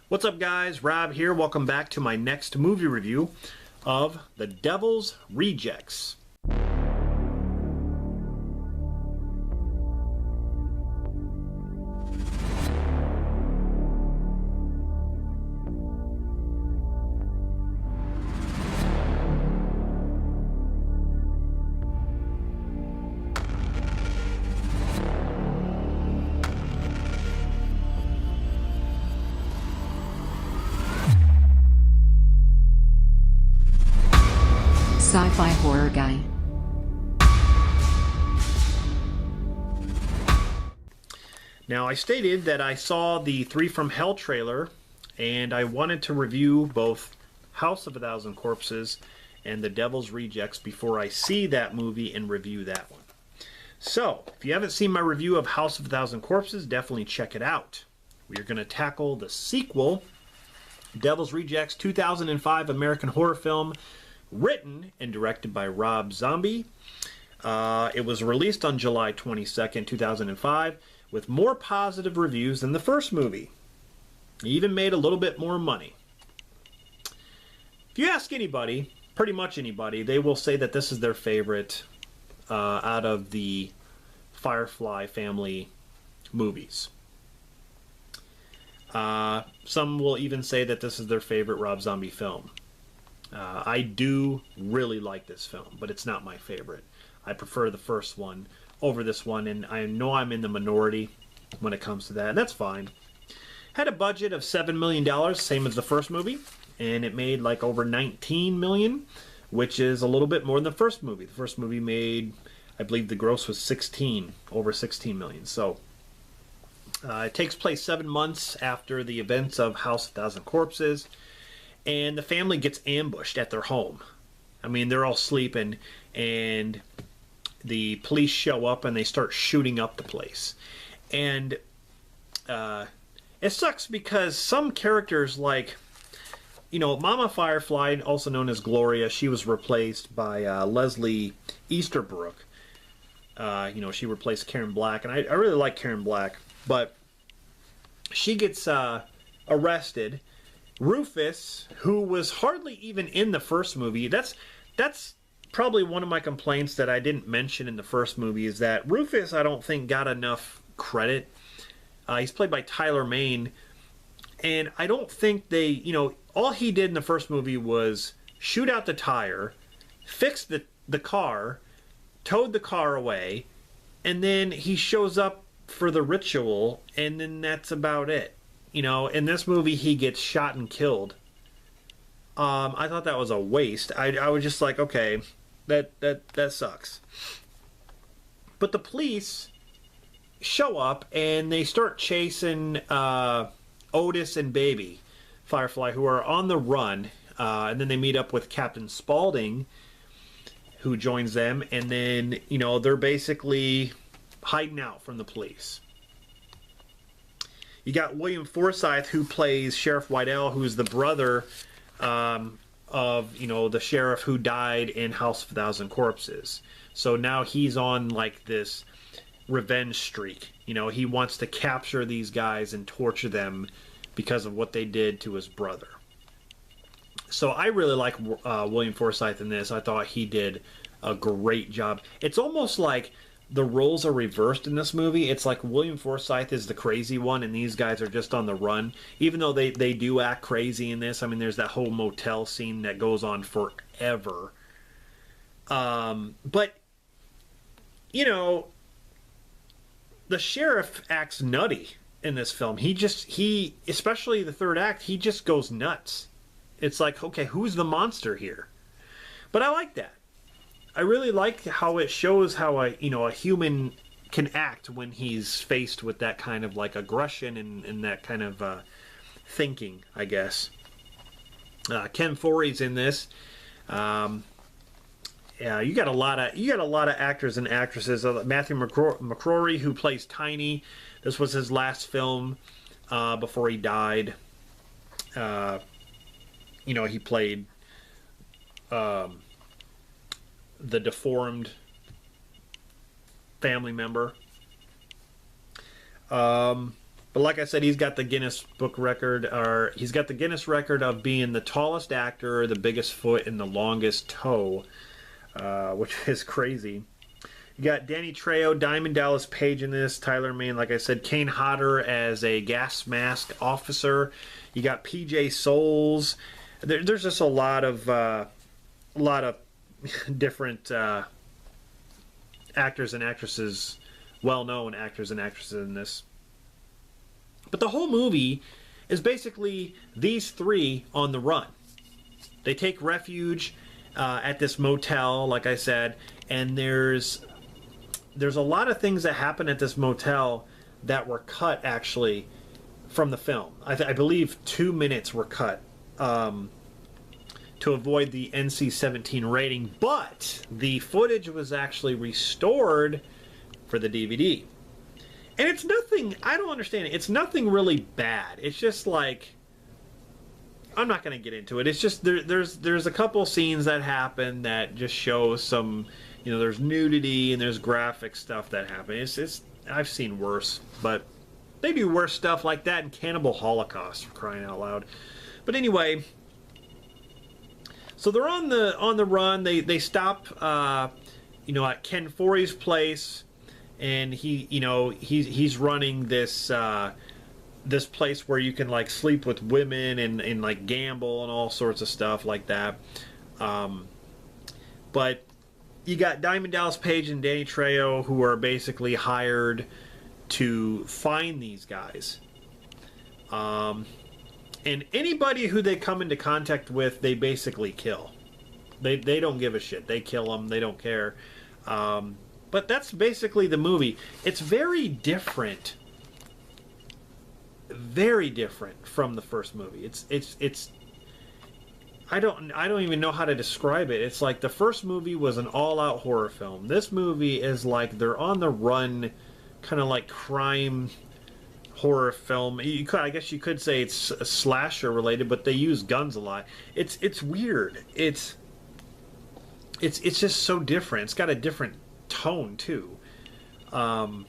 What's up, guys? Rob here. Welcome back to my next movie review of The Devil's Rejects. Sci-fi horror guy. Now, I stated that I saw the Three from Hell trailer, and I wanted to review both House of a Thousand Corpses and The Devil's Rejects before I see that movie and review that one. So, if you haven't seen my review of House of a Thousand Corpses, definitely check it out. We are going to tackle the sequel, Devil's Rejects, 2005 American horror film, written and directed by Rob Zombie. It was released on July 22nd, 2005, with more positive reviews than the first movie. It even made a little bit more money. If you ask anybody, pretty much anybody, they will say that this is their favorite out of the Firefly family movies. Some will even say that this is their favorite Rob Zombie film. I do really like this film, but it's not my favorite. I prefer the first one over this one, and I know I'm in the minority when it comes to that, and that's fine. Had a budget of $7 million, same as the first movie, and it made like over $19 million, which is a little bit more than the first movie. The first movie made, I believe the gross was over 16 million. So it takes place 7 months after the events of House of a Thousand Corpses, and the family gets ambushed at their home. I mean, they're all sleeping, and the police show up and they start shooting up the place. And it sucks because some characters, like, Mama Firefly, also known as Gloria, she was replaced by Leslie Easterbrook. She replaced Karen Black, and I really like Karen Black, but she gets arrested. Rufus, who was hardly even in the first movie, that's probably one of my complaints that I didn't mention in the first movie, is that Rufus, I don't think, got enough credit. He's played by Tyler Mane, and I don't think they, all he did in the first movie was shoot out the tire, fix the car, towed the car away, and then he shows up for the ritual, and then that's about it. In this movie, he gets shot and killed. I thought that was a waste. I was just like, okay, that sucks. But the police show up and they start chasing Otis and Baby Firefly, who are on the run. And then they meet up with Captain Spaulding, who joins them. And then, they're basically hiding out from the police. You got William Forsythe, who plays Sheriff Whitell, who's the brother of, the sheriff who died in House of a Thousand Corpses. So now he's on, like, this revenge streak. He wants to capture these guys and torture them because of what they did to his brother. So I really like William Forsythe in this. I thought he did a great job. It's almost like the roles are reversed in this movie. It's like William Forsythe is the crazy one, and these guys are just on the run. Even though they do act crazy in this. I mean, there's that whole motel scene that goes on forever. But, the sheriff acts nutty in this film. He, especially the third act, he just goes nuts. It's like, okay, who's the monster here? But I like that. I really like how it shows how a human can act when he's faced with that kind of like aggression and that kind of thinking, I guess. Ken Foree's in this. Yeah, you got a lot of actors and actresses. Matthew McCrory, who plays Tiny. This was his last film before he died. He played the deformed family member. But But like I said, he's got the Guinness Book record, or he's got the Guinness record of being the tallest actor, the biggest foot, and the longest toe, which is crazy. You got Danny Trejo, Diamond Dallas Page in this, Tyler Mane, like I said, Kane Hodder as a gas mask officer. You got PJ Souls. There's just a lot of different actors and actresses, well-known actors and actresses in this. But the whole movie is basically these three on the run. They take refuge at this motel, like I said, and there's a lot of things that happen at this motel that were cut, actually, from the film. I believe 2 minutes were cut to avoid the NC-17 rating, but the footage was actually restored for the DVD. And it's nothing, I don't understand it, it's nothing really bad. It's just like, I'm not going to get into it. It's just, there's a couple scenes that happen that just show some, you know, there's nudity and there's graphic stuff that happen. It's I've seen worse, but they do worse stuff like that in Cannibal Holocaust, for crying out loud. But anyway, so they're on the run. They stop, you know, at Ken Foree's place, and he's running this this place where you can like sleep with women and like gamble and all sorts of stuff like that. But you got Diamond Dallas Page and Danny Trejo, who are basically hired to find these guys. And anybody who they come into contact with, they basically kill. They don't give a shit. They kill them. They don't care. But that's basically the movie. It's very different. Very different from the first movie. It's I don't even know how to describe it. It's like the first movie was an all-out horror film. This movie is like they're on the run, kind of like crime horror film. I guess you could say it's a slasher related, but they use guns a lot. It's weird. It's just so different. It's got a different tone too. But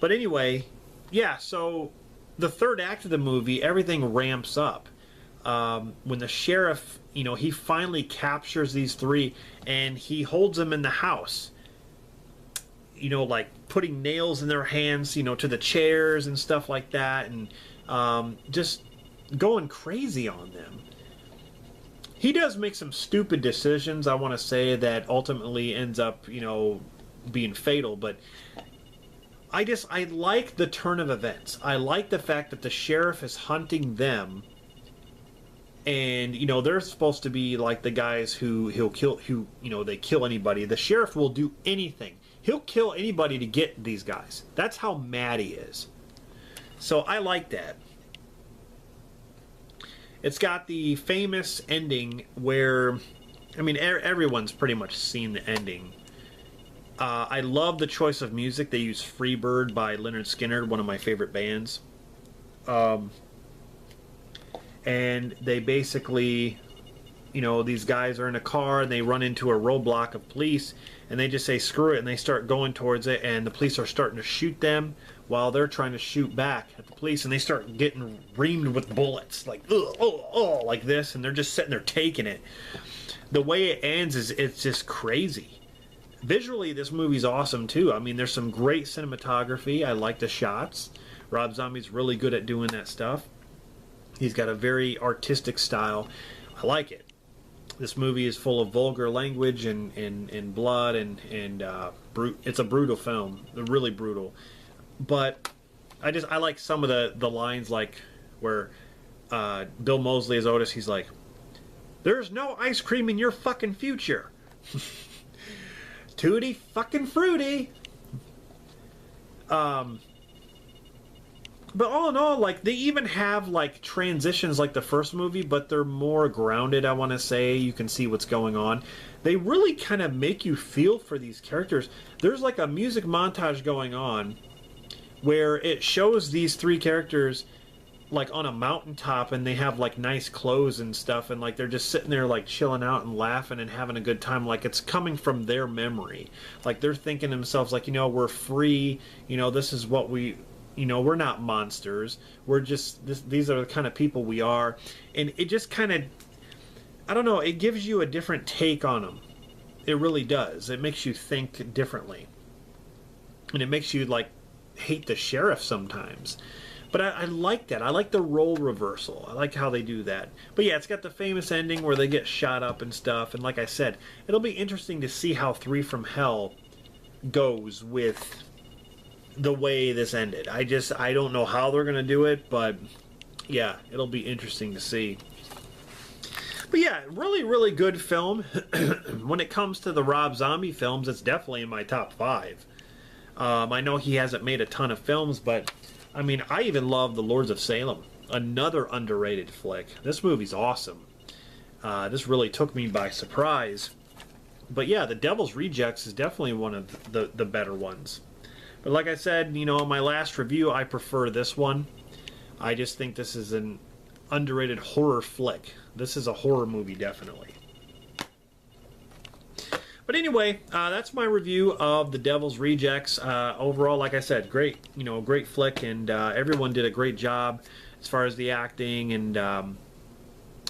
anyway, yeah. So the third act of the movie, everything ramps up. When the sheriff, you know, he finally captures these three and he holds them in the house, you know, like putting nails in their hands, you know, to the chairs and stuff like that, and just going crazy on them. He does make some stupid decisions, I want to say, that ultimately ends up, you know, being fatal, but I like the turn of events. I like the fact that the sheriff is hunting them. And, you know, they're supposed to be like the guys who they kill anybody. The sheriff will do anything. He'll kill anybody to get these guys. That's how mad he is. So I like that. It's got the famous ending where, I mean, everyone's pretty much seen the ending. I love the choice of music. They use Freebird by Lynyrd Skynyrd, one of my favorite bands. And they basically, you know, these guys are in a car and they run into a roadblock of police and they just say screw it and they start going towards it, and the police are starting to shoot them while they're trying to shoot back at the police, and they start getting reamed with bullets like like this, and they're just sitting there taking it. The way it ends is it's just crazy. Visually, this movie's awesome too. I mean, there's some great cinematography. I like the shots. Rob Zombie's really good at doing that stuff. He's got a very artistic style. I like it. This movie is full of vulgar language and blood and it's a brutal film. Really brutal. But I like some of the lines, like where Bill Moseley as Otis, he's like, "There's no ice cream in your fucking future." Tutti fucking fruity. But all in all, like, they even have like transitions like the first movie, but they're more grounded, I want to say. You can see what's going on. They really kind of make you feel for these characters. There's like a music montage going on where it shows these three characters like on a mountaintop, and they have like nice clothes and stuff, and like they're just sitting there like chilling out and laughing and having a good time, like it's coming from their memory. Like they're thinking to themselves, like, you know, we're free, you know, this is what we You know, we're not monsters. We're just these are the kind of people we are, and it just kind of, I don't know, it gives you a different take on them. It really does. It makes you think differently, and it makes you like hate the sheriff sometimes. But I like that. I like the role reversal. I like how they do that. But yeah, it's got the famous ending where they get shot up and stuff. And like I said, it'll be interesting to see how 3 from Hell goes with the way this ended. I don't know how they're going to do it, but yeah, it'll be interesting to see. But yeah, really, really good film. When it comes to the Rob Zombie films, it's definitely in my top 5. I know he hasn't made a ton of films, but I mean, I even love The Lords of Salem, another underrated flick. This movie's awesome. This really took me by surprise. But yeah, The Devil's Rejects is definitely one of the better ones. But like I said, you know, in my last review, I prefer this one. I just think this is an underrated horror flick. This is a horror movie, definitely. But anyway, that's my review of The Devil's Rejects. Overall, like I said, great, you know, great flick, and everyone did a great job as far as the acting and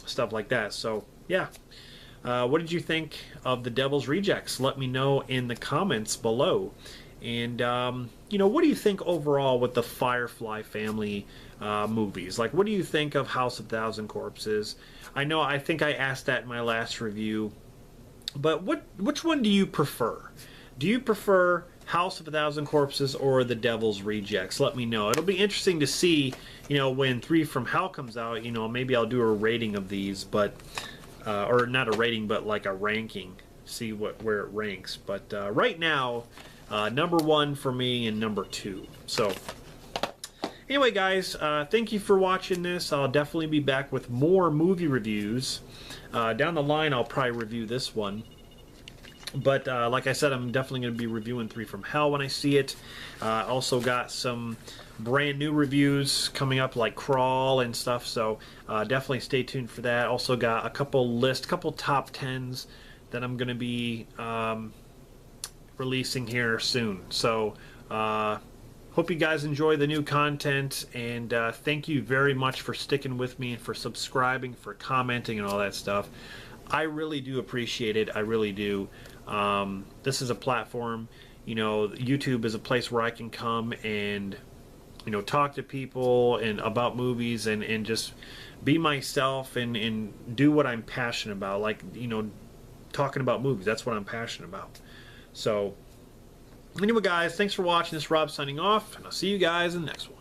stuff like that. So, yeah. What did you think of The Devil's Rejects? Let me know in the comments below. And, you know, what do you think overall with the Firefly family movies? Like, what do you think of House of Thousand Corpses? I think I asked that in my last review. But which one do you prefer? Do you prefer House of a Thousand Corpses or The Devil's Rejects? Let me know. It'll be interesting to see, you know, when 3 from Hell comes out, you know, maybe I'll do a rating of these, but or not a rating, but like a ranking. See where it ranks. But right now, number 1 for me and number 2. So anyway, guys, thank you for watching this. I'll definitely be back with more movie reviews. Down the line, I'll probably review this one. But like I said, I'm definitely going to be reviewing 3 from Hell when I see it. Also got some brand new reviews coming up, like Crawl and stuff. So definitely stay tuned for that. Also got a couple top 10s that I'm going to be releasing here soon. So hope you guys enjoy the new content, and thank you very much for sticking with me and for subscribing, for commenting and all that stuff. I really do appreciate it. I really do. This is a platform, you know, YouTube is a place where I can come and, you know, talk to people and about movies and just be myself and do what I'm passionate about. Like, you know, talking about movies. That's what I'm passionate about. So anyway, guys, thanks for watching. This is Rob signing off, and I'll see you guys in the next one.